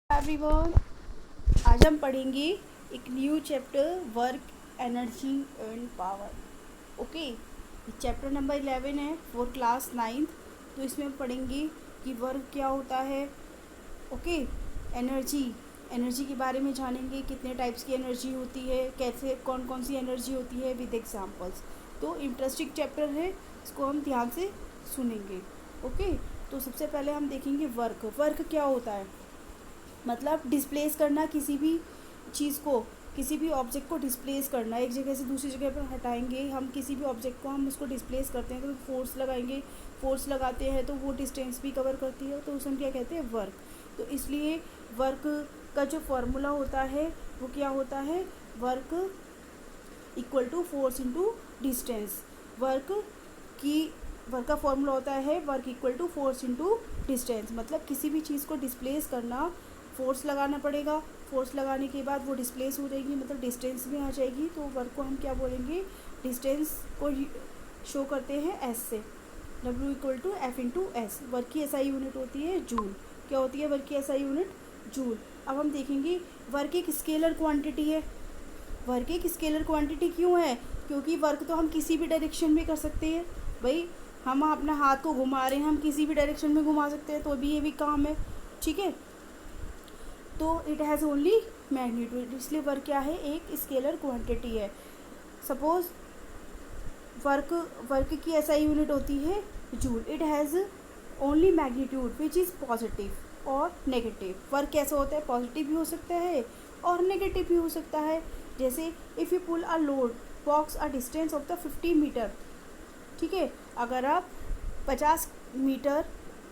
Everyone, आज हम पढ़ेंगे एक new chapter work energy and power. Okay, chapter number 11 है फॉर क्लास 9th। तो इसमें हम पढ़ेंगे कि वर्क क्या होता है। ओके, एनर्जी एनर्जी के बारे में जानेंगे, कितने टाइप्स की एनर्जी होती है, कैसे कौन कौन सी एनर्जी होती है विद एग्जांपल्स। तो इंटरेस्टिंग चैप्टर है, इसको हम ध्यान से सुनेंगे। ओके, तो सबसे पहले हम देखेंगे वर्क क्या होता है। मतलब डिस्प्लेस करना, किसी भी चीज़ को, किसी भी ऑब्जेक्ट को डिस्प्लेस करना, एक जगह से दूसरी जगह पर हटाएंगे हम किसी भी ऑब्जेक्ट को, हम उसको डिस्प्लेस करते हैं तो फोर्स लगाएंगे, फोर्स लगाते हैं तो वो डिस्टेंस भी कवर करती है, तो उसे हम क्या कहते हैं, वर्क। तो इसलिए वर्क का जो फॉर्मूला होता है वो क्या होता है, work equal to force into distance. Work की वर्क का फॉर्मूला होता है work equal to force into distance. मतलब किसी भी चीज़ को डिस्प्लेस करना, फोर्स लगाना पड़ेगा, फोर्स लगाने के बाद वो डिस्प्लेस हो जाएगी, मतलब डिस्टेंस में आ जाएगी। तो वर्क को हम क्या बोलेंगे, डिस्टेंस को शो करते हैं एस से। W equal to F into S. Work की एसआई यूनिट होती है जूल। क्या होती है वर्क की एसआई यूनिट, जूल। अब हम देखेंगे वर्क एक स्केलर क्वांटिटी है। वर्क एक स्केलर क्वांटिटी क्यों है, क्योंकि वर्क तो हम किसी भी डायरेक्शन में कर सकते हैं। भाई, हम अपना हाथ को घुमा रहे हैं, हम किसी भी डायरेक्शन में घुमा सकते हैं, तो भी ये भी काम है। ठीक है, तो इट हैज़ ओनली मैग्नीट्यूड, इसलिए वर्क क्या है, एक स्केलर क्वांटिटी है। सपोज वर्क वर्क की एसआई यूनिट होती है joule. It has only magnitude which is positive और नेगेटिव। वर्क कैसा होता है, पॉजिटिव भी हो सकता है और नेगेटिव भी हो सकता है। जैसे if you pull a load walks a distance of the 50 metre. ठीक है, अगर आप 50 मीटर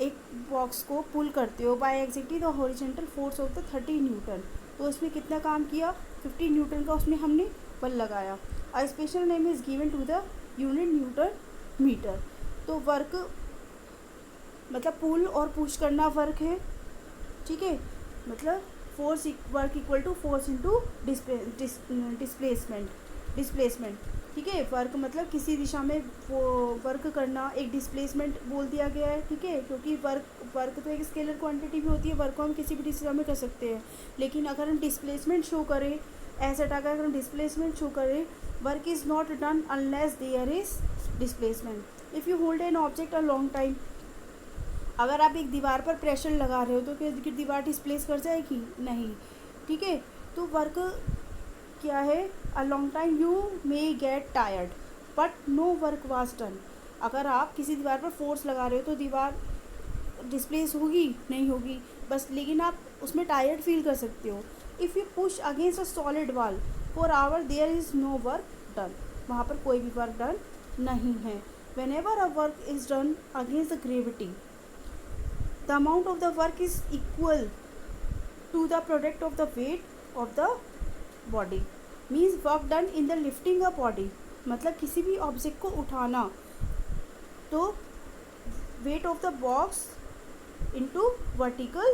एक बॉक्स को पुल करते हो by exerting the horizontal force of the 30 newton, तो उसमें कितना काम किया, 50 न्यूटन का उसमें हमने बल लगाया। A special name is given to the unit newton metre. तो वर्क मतलब पुल और पुश करना वर्क है। ठीक है, मतलब force work equal to force into displacement. ठीक है, वर्क मतलब किसी दिशा में वो वर्क करना, एक डिस्प्लेसमेंट बोल दिया गया है। ठीक है, क्योंकि वर्क तो एक स्केलर क्वांटिटी भी होती है, वर्क को हम किसी भी दिशा में कर सकते हैं। लेकिन अगर हम डिस्प्लेसमेंट शो करें, ऐसे अगर हम डिस्प्लेसमेंट शो करें, work is not done unless there is displacement. If you hold an object a long time, अगर आप एक दीवार पर प्रेशर लगा रहे हो तो क्या दीवार डिस्प्लेस कर जाएगी, नहीं। ठीक है, तो वर्क क्या है, a long time you may get tired but no work was done. अगर आप किसी दीवार पर फोर्स लगा रहे हो तो दीवार डिस्प्लेस होगी, नहीं होगी बस, लेकिन आप उसमें टायर्ड फील कर सकते हो। If you push against a solid wall for hour there is no work done, वहाँ पर कोई भी वर्क डन नहीं है। Whenever a work is done against the gravity, the amount of the work is equal to the product of the weight of the body। means work done in the lifting a body, मतलब किसी भी object को उठाना, तो weight of the box into vertical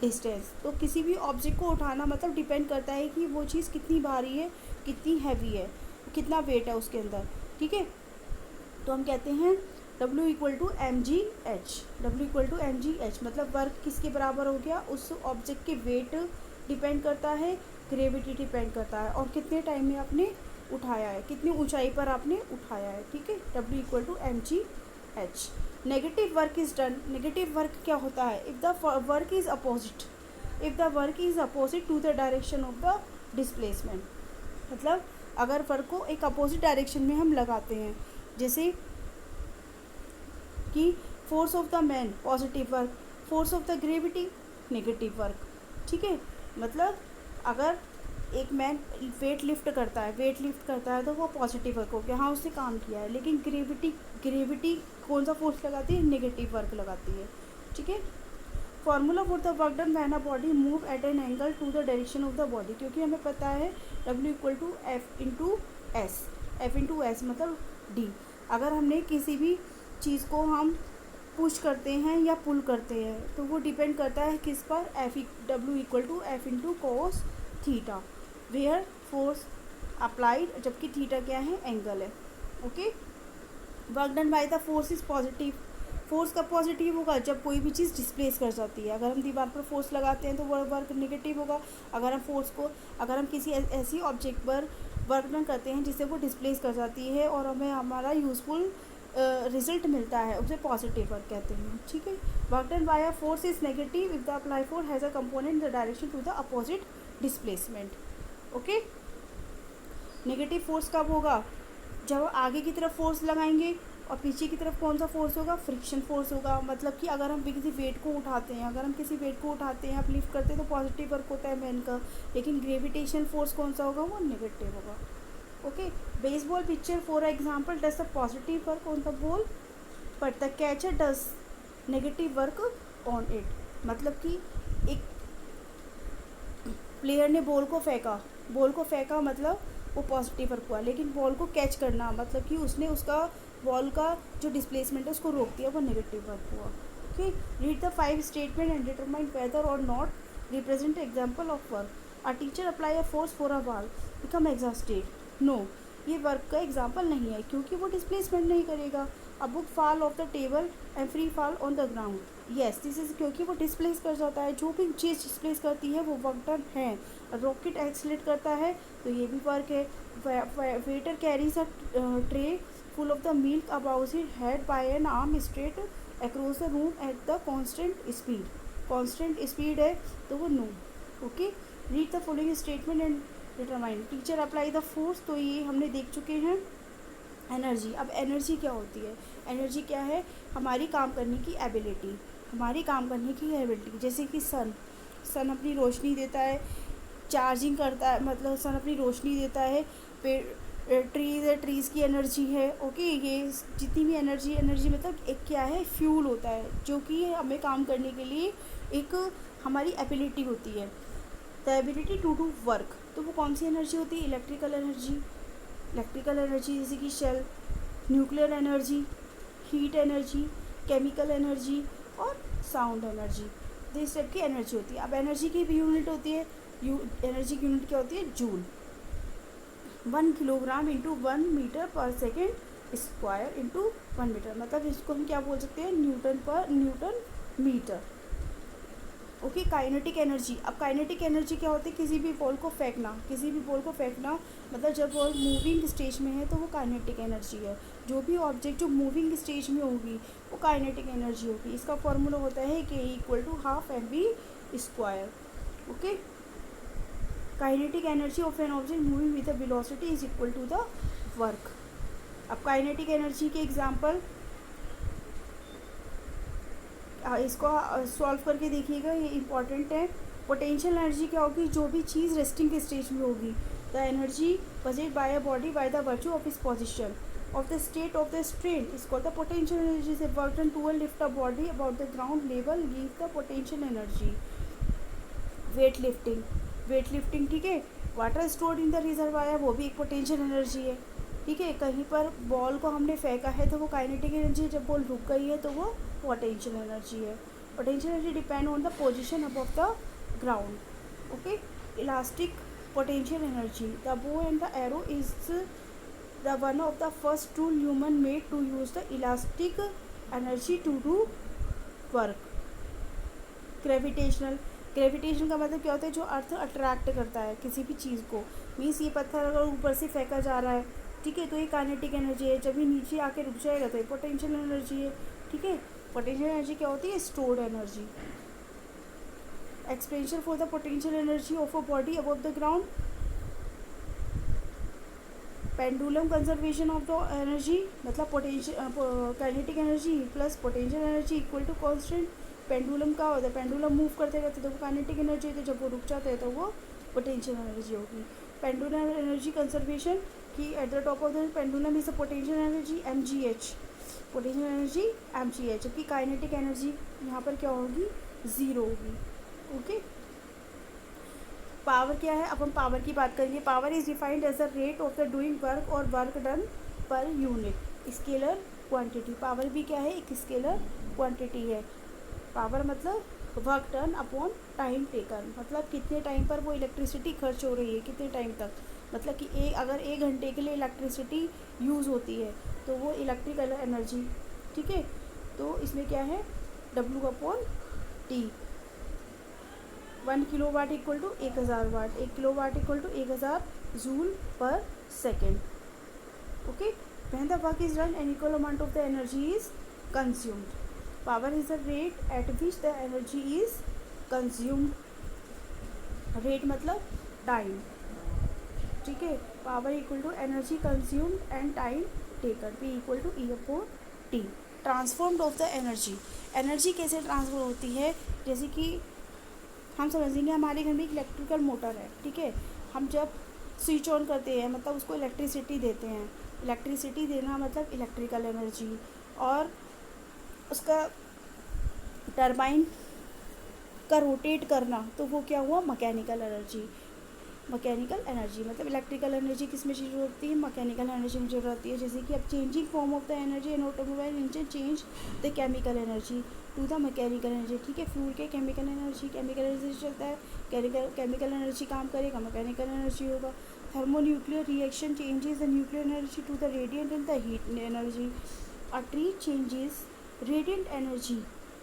distance। तो किसी भी object को उठाना मतलब डिपेंड करता है कि वो चीज़ कितनी भारी है, कितनी हैवी है, कितना वेट है उसके अंदर। ठीक है, तो हम कहते हैं W equal to m g h. W equal to m g h मतलब वर्क किसके बराबर हो गया, उस ऑब्जेक्ट के वेट डिपेंड करता है, ग्रेविटी डिपेंड करता है, और कितने टाइम में आपने उठाया है, कितनी ऊंचाई पर आपने उठाया है। ठीक है, W equal to m g h. Negative work is done. Negative work क्या होता है, if the work is opposite, if the work is opposite to the direction of the displacement. मतलब अगर वर्क को एक अपोजिट डायरेक्शन में हम लगाते हैं, जैसे कि force of the man positive work, force of the gravity negative work. ठीक है, मतलब अगर एक मैन वेट लिफ्ट करता है तो वो पॉजिटिव वर्क हो गया, हाँ उसने काम किया है। लेकिन ग्रेविटी कौन सा फोर्स लगाती है, नेगेटिव वर्क लगाती है। ठीक है, formula for the work done when a body move at an angle to the direction of the body, क्योंकि हमें पता है W equal to F into S मतलब D। अगर हमने किसी भी चीज़ को हम पुश करते हैं या पुल करते हैं तो वो डिपेंड करता है किस पर, W equal to F into cos theta, where force applied, जबकि थीटा क्या है, एंगल है। Okay, work done by the force is positive, force कब पॉजिटिव होगा, जब कोई भी चीज़ डिस्प्लेस कर जाती है। अगर हम दीवार पर फोर्स लगाते हैं तो वो वर्क नेगेटिव होगा। अगर हम किसी ऐसी ऑब्जेक्ट पर वर्क डन करते हैं जिससे वो डिस्प्लेस कर जाती है और हमें हमारा यूज़फुल रिजल्ट मिलता है, उसे पॉजिटिव वर्क कहते हैं। ठीक है, work done by a force is negative if the apply force has a component the direction to the opposite displacement. Okay, negative force कब होगा, जब आगे की तरफ फोर्स लगाएंगे और पीछे की तरफ कौन सा फोर्स होगा, फ्रिक्शन फोर्स होगा। मतलब कि अगर हम किसी वेट को उठाते हैं, आप लिफ्ट करते हैं तो पॉजिटिव वर्क होता है मैन का, लेकिन ग्रेविटेशन फोर्स कौन सा होगा, वो नेगेटिव होगा। Okay, baseball picture for example does the positive work on the ball but the catcher does negative work on it. मतलब कि एक प्लेयर ने बॉल को फेंका मतलब वो पॉजिटिव वर्क हुआ, लेकिन बॉल को कैच करना मतलब कि उसने उसका बॉल का जो डिस्प्लेसमेंट है उसको रोक दिया, वो नेगेटिव वर्क हुआ। Okay, read the 5 statement and determine whether और not represent example of work. A teacher apply a force for a ball become exhausted. No, ये वर्क का एग्जाम्पल नहीं है क्योंकि वो डिस्प्लेसमेंट नहीं करेगा। A book fall off the table and free fall on the ground. Yes, this is क्योंकि वो डिस्प्लेस कर जाता है, जो भी चीज़ डिस्प्लेस करती है वो वर्क डन है। रॉकेट एक्सलेट करता है तो ये भी वर्क है। Waiter carries a tray full of the milk above his head by an arm straight across the room at the constant speed है तो वो no. Okay, read the following statement and determine. Teacher apply the force, तो ये हमने देख चुके हैं। Energy, अब एनर्जी क्या होती है, एनर्जी क्या है, हमारी काम करने की एबिलिटी। जैसे कि सन अपनी रोशनी देता है, चार्जिंग करता है, मतलब सन अपनी रोशनी देता है। ट्रीज़ की एनर्जी है। ओके, ये जितनी भी एनर्जी मतलब एक क्या है, फ्यूल होता है जो कि हमें काम करने के लिए एक हमारी एबिलिटी होती है, the ability to do work. तो वो कौन सी एनर्जी होती है, इलेक्ट्रिकल एनर्जी जैसे कि cell, nuclear energy, heat energy, chemical energy और साउंड एनर्जी। तो इस टाइप की एनर्जी होती है। अब एनर्जी की भी यूनिट होती है, एनर्जी की यूनिट क्या होती है, joule. 1 kilogram into 1 metre per second square into 1 metre, मतलब इसको हम क्या बोल सकते हैं, newton metre. Okay, kinetic energy. अब काइनेटिक एनर्जी क्या होती है, किसी भी बॉल को फेंकना मतलब जब बॉल मूविंग स्टेज में है तो वो काइनेटिक एनर्जी है। जो भी ऑब्जेक्ट जो मूविंग स्टेज में होगी वो काइनेटिक एनर्जी होगी। इसका फॉर्मूला होता है K=12 okay, kinetic energy of an object moving with the velocity is equal to the work. अब काइनेटिक एनर्जी के एग्जांपल इसको सॉल्व करके देखिएगा, ये इंपॉर्टेंट है। पोटेंशियल एनर्जी क्या होगी, जो भी चीज़ रेस्टिंग के स्टेज में होगी, the energy possessed by a body by the virtue of its position of the state of the strain is called the potential energy. So work done to lift a body about the ground level give the potential energy. Weight lifting, ठीक है। Water stored in the reservoir, वो भी एक potential energy है। ठीक है, कहीं पर बॉल को हमने फेंका है तो वो काइनेटिक एनर्जी है, जब बॉल रुक गई है तो वो पोटेंशियल एनर्जी है। Potential energy depend on the position above the ground. Okay, elastic potential energy, the bow and the arrow is the one of the first tool human made to use the elastic energy to do work. Gravitation का मतलब क्या होता है, जो earth attract करता है किसी भी चीज़ को। मीन्स ये पत्थर अगर ऊपर से फेंका जा रहा है, ठीक है, तो ये काइनेटिक एनर्जी है। जब ये नीचे आके रुक जाएगा तो ये पोटेंशियल एनर्जी है। ठीक है, पोटेंशियल एनर्जी क्या होती है, stored energy. Expression for the potential energy of a body above the ground, pendulum conservation of the energy, मतलब kinetic energy plus potential energy equal to constant. Pendulum का होता है, पेंडुलम मूव करते रहते तो वो काइनेटिक एनर्जी होती है, जब वो रुक जाते हैं तो वो पोटेंशियल एनर्जी होगी। पेंडुलम एनर्जी कंजर्वेशन की at the top of the pendulum is the potential energy mgh, जबकि काइनेटिक एनर्जी यहाँ पर क्या होगी, ज़ीरो होगी। ओके, पावर क्या है, अब हम पावर की बात करेंगे। Power is defined as the rate of the doing work और work done per unit scalar quantity. Power भी क्या है, एक स्केलर क्वांटिटी है। पावर मतलब work done upon time taken, मतलब कितने टाइम पर वो इलेक्ट्रिसिटी खर्च हो रही है, कितने टाइम तक। मतलब कि अगर 1 घंटे के लिए इलेक्ट्रिसिटी यूज़ होती है तो वो इलेक्ट्रिकल एनर्जी। ठीक है, तो इसमें क्या है W/T 1 kilowatt equal to 1000 watt, 1 kilowatt equal to 1000 joule per second. Okay, when the work is done an equal amount of the energy is consumed. Power is the rate at which the energy is consumed. Rate मतलब time. ठीक है, power equal to energy consumed and time taken, P equal to E/T. Transformed of the energy. Energy कैसे transfer होती है, जैसे कि हम समझेंगे हमारे घर में एक इलेक्ट्रिकल मोटर है. ठीक है, हम जब स्विच ऑन करते हैं मतलब उसको इलेक्ट्रिसिटी देते हैं. इलेक्ट्रिसिटी देना मतलब इलेक्ट्रिकल एनर्जी, और उसका टरबाइन का रोटेट करना तो वो क्या हुआ मैकेनिकल एनर्जी. मैकेनिकल एनर्जी मतलब इलेक्ट्रिकल एनर्जी किस में ज़रूरत होती है, मैकेनिकल एनर्जी में ज़रूरत होती है. जैसे कि अब changing form of the energy in automobile engine change the chemical energy to the mechanical energy. ठीक है, फ्यूल के केमिकल एनर्जी से चलता है, केमिकल एनर्जी काम करेगा, मैकेनिकल एनर्जी होगा. Thermonuclear reaction changes the nuclear energy to the radiant and the heat energy. A tree changes radiant energy.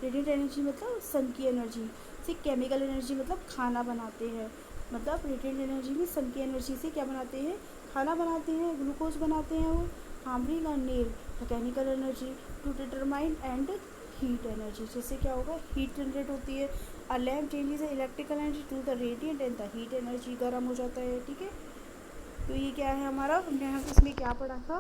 Radiant energy मतलब सन की एनर्जी से. केमिकल एनर्जी मतलब खाना बनाते हैं, मतलब रेडिएंट एनर्जी में सन की एनर्जी से क्या बनाते हैं, खाना बनाते हैं, ग्लूकोज बनाते हैं. वो हामरिंग और nail mechanical energy to determine and heat energy. जैसे क्या होगा, हीट जनरेट होती है. A lamp changes electrical energy to the radiant and the heat energy. गर्म हो जाता है. ठीक है, तो ये क्या है हमारा, हमने इसमें क्या पढ़ा था,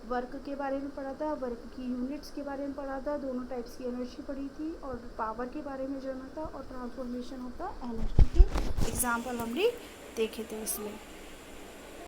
वर्क के बारे में पढ़ा था, वर्क की यूनिट्स के बारे में पढ़ा था, दोनों टाइप्स की एनर्जी पढ़ी थी, और पावर के बारे में जाना था, और ट्रांसफॉर्मेशन होता एनर्जी के एग्जाम्पल हमने देखे थे इसमें.